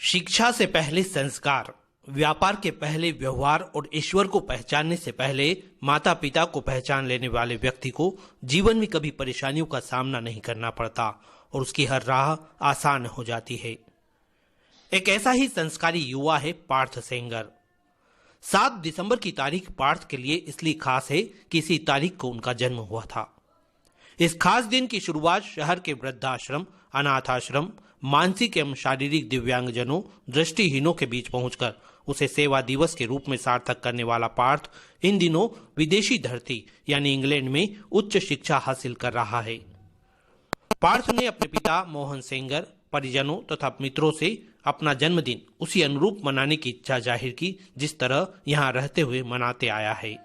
शिक्षा से पहले संस्कार, व्यापार के पहले व्यवहार और ईश्वर को पहचानने से पहले माता पिता को पहचान लेने वाले व्यक्ति को जीवन में कभी परेशानियों का सामना नहीं करना पड़ता और उसकी हर राह आसान हो जाती है। एक ऐसा ही संस्कारी युवा है पार्थ सेंगर। 7 दिसंबर की तारीख पार्थ के लिए इसलिए खास है कि इसी तारीख को उनका जन्म हुआ था। इस खास दिन की शुरुआत शहर के वृद्धाश्रम, अनाथ आश्रम, मानसिक एवं शारीरिक दिव्यांगजनों, दृष्टिहीनों के बीच पहुंचकर उसे सेवा दिवस के रूप में सार्थक करने वाला पार्थ इन दिनों विदेशी धरती यानी इंग्लैंड में उच्च शिक्षा हासिल कर रहा है। पार्थ ने अपने पिता मोहन सेंगर, परिजनों तथा मित्रों से अपना जन्मदिन उसी अनुरूप मनाने की इच्छा जाहिर की जिस तरह यहाँ रहते हुए मनाते आया है।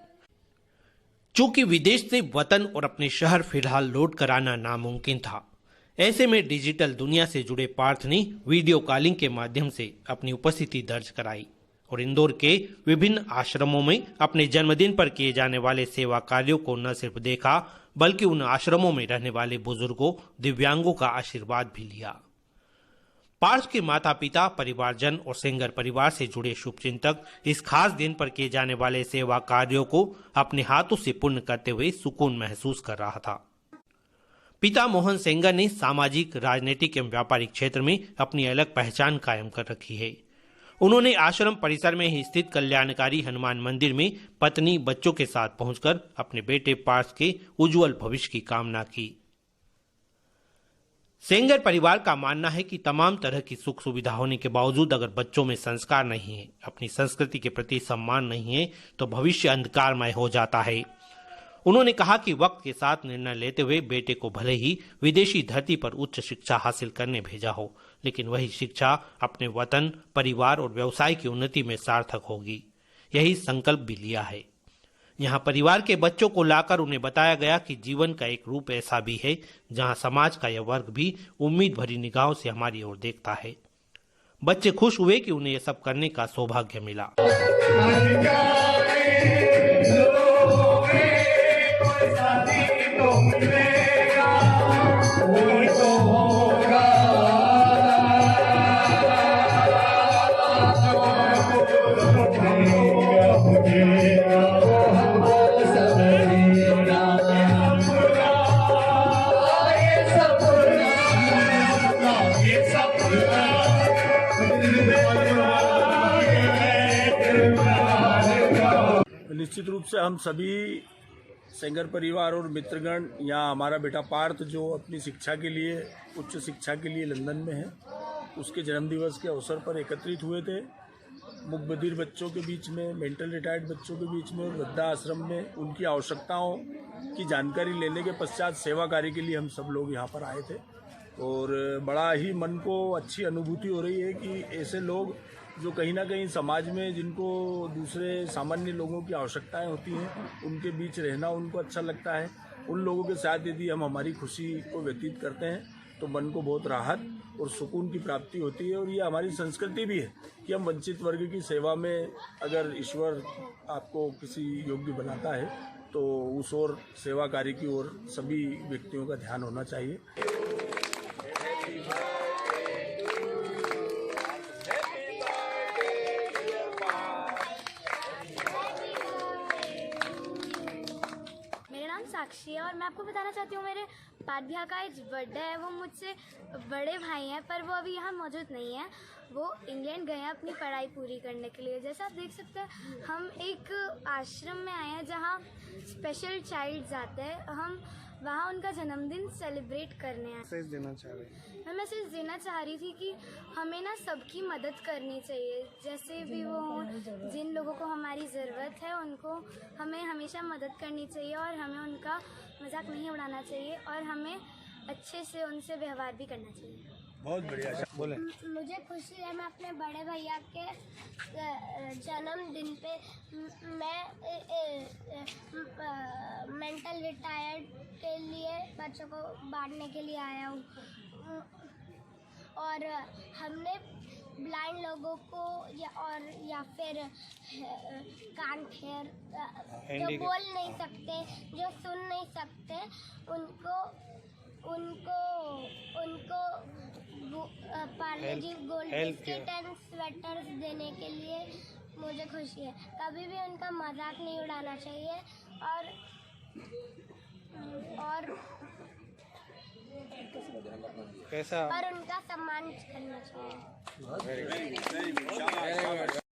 चूंकि विदेश से वतन और अपने शहर फिलहाल लौट कर आना नामुमकिन था, ऐसे में डिजिटल दुनिया से जुड़े पार्थ ने वीडियो कॉलिंग के माध्यम से अपनी उपस्थिति दर्ज कराई और इंदौर के विभिन्न आश्रमों में अपने जन्मदिन पर किए जाने वाले सेवा कार्यों को न सिर्फ देखा बल्कि उन आश्रमों में रहने वाले बुजुर्गों, दिव्यांगों का आशीर्वाद भी लिया। पार्थ के माता पिता, परिवारजन और सेंगर परिवार से जुड़े शुभचिंतक इस खास दिन पर किए जाने वाले सेवा कार्यों को अपने हाथों से पूर्ण करते हुए सुकून महसूस कर रहा था। पिता मोहन सेंगर ने सामाजिक, राजनीतिक एवं व्यापारिक क्षेत्र में अपनी अलग पहचान कायम कर रखी है। उन्होंने आश्रम परिसर में ही स्थित कल्याणकारी हनुमान मंदिर में पत्नी, बच्चों के साथ पहुंचकर अपने बेटे पार्थ के उज्जवल भविष्य की कामना की। सेंगर परिवार का मानना है कि तमाम तरह की सुख सुविधा होने के बावजूद अगर बच्चों में संस्कार नहीं है, अपनी संस्कृति के प्रति सम्मान नहीं है, तो भविष्य अंधकारमय हो जाता है। उन्होंने कहा कि वक्त के साथ निर्णय लेते हुए बेटे को भले ही विदेशी धरती पर उच्च शिक्षा हासिल करने भेजा हो, लेकिन वही शिक्षा अपने वतन, परिवार और व्यवसाय की उन्नति में सार्थक होगी। यही संकल्प भी लिया है। यहाँ परिवार के बच्चों को लाकर उन्हें बताया गया कि जीवन का एक रूप ऐसा भी है जहाँ समाज का यह वर्ग भी उम्मीद भरी निगाहों से हमारी ओर देखता है। बच्चे खुश हुए कि उन्हें यह सब करने का सौभाग्य मिला। निश्चित रूप से हम सभी सेंगर परिवार और मित्रगण यहाँ हमारा बेटा पार्थ जो अपनी शिक्षा के लिए, उच्च शिक्षा के लिए लंदन में है, उसके जन्मदिवस के अवसर पर एकत्रित हुए थे। मूक बधिर बच्चों के बीच में, मेंटल रिटायर्ड बच्चों के बीच में, वृद्धा आश्रम में उनकी आवश्यकताओं की जानकारी लेने के पश्चात सेवा कार्य के लिए हम सब लोग यहाँ पर आए थे और बड़ा ही मन को अच्छी अनुभूति हो रही है कि ऐसे लोग जो कहीं ना कहीं समाज में, जिनको दूसरे सामान्य लोगों की आवश्यकताएं होती हैं, उनके बीच रहना उनको अच्छा लगता है। उन लोगों के साथ यदि हम हमारी खुशी को व्यतीत करते हैं तो मन को बहुत राहत और सुकून की प्राप्ति होती है और ये हमारी संस्कृति भी है कि हम वंचित वर्ग की सेवा में, अगर ईश्वर आपको किसी योग्य बनाता है तो उस ओर सेवा कार्य की ओर सभी व्यक्तियों का ध्यान होना चाहिए। साक्षी है और मैं आपको बताना चाहती हूँ, मेरे पार्थ भैया का आज बर्थडे है। वो मुझसे बड़े भाई हैं पर वो अभी यहाँ मौजूद नहीं है। वो इंग्लैंड गए हैं अपनी पढ़ाई पूरी करने के लिए। जैसा आप देख सकते हैं, हम एक आश्रम में आए हैं जहाँ स्पेशल चाइल्ड्स आते हैं। हम वहाँ उनका जन्मदिन सेलिब्रेट करने आए। मैसेज देना चाह रहे हैं? मैं मैसेज देना चाह रही थी कि हमें ना सबकी मदद करनी चाहिए, जैसे भी वो हों। जिन लोगों को हमारी ज़रूरत है उनको हमें हमेशा मदद करनी चाहिए और हमें उनका मजाक नहीं उड़ाना चाहिए और हमें अच्छे से उनसे व्यवहार भी करना चाहिए। बहुत बढ़िया, बोले। मुझे खुशी है, मैं अपने बड़े भैया के जन्मदिन पे मैं मेंटल रिटायर्ड के लिए बच्चों को बांटने के लिए आया हूँ और हमने ब्लाइंड लोगों को या फिर कान ठेर जो बोल नहीं सकते, जो सुन नहीं सकते, उनको Parle G gold help biscuit and sweaters देने के लिए मुझे खुशी है। कभी भी उनका मजाक नहीं उड़ाना चाहिए और कैसा और उनका सम्मान करना चाहिए।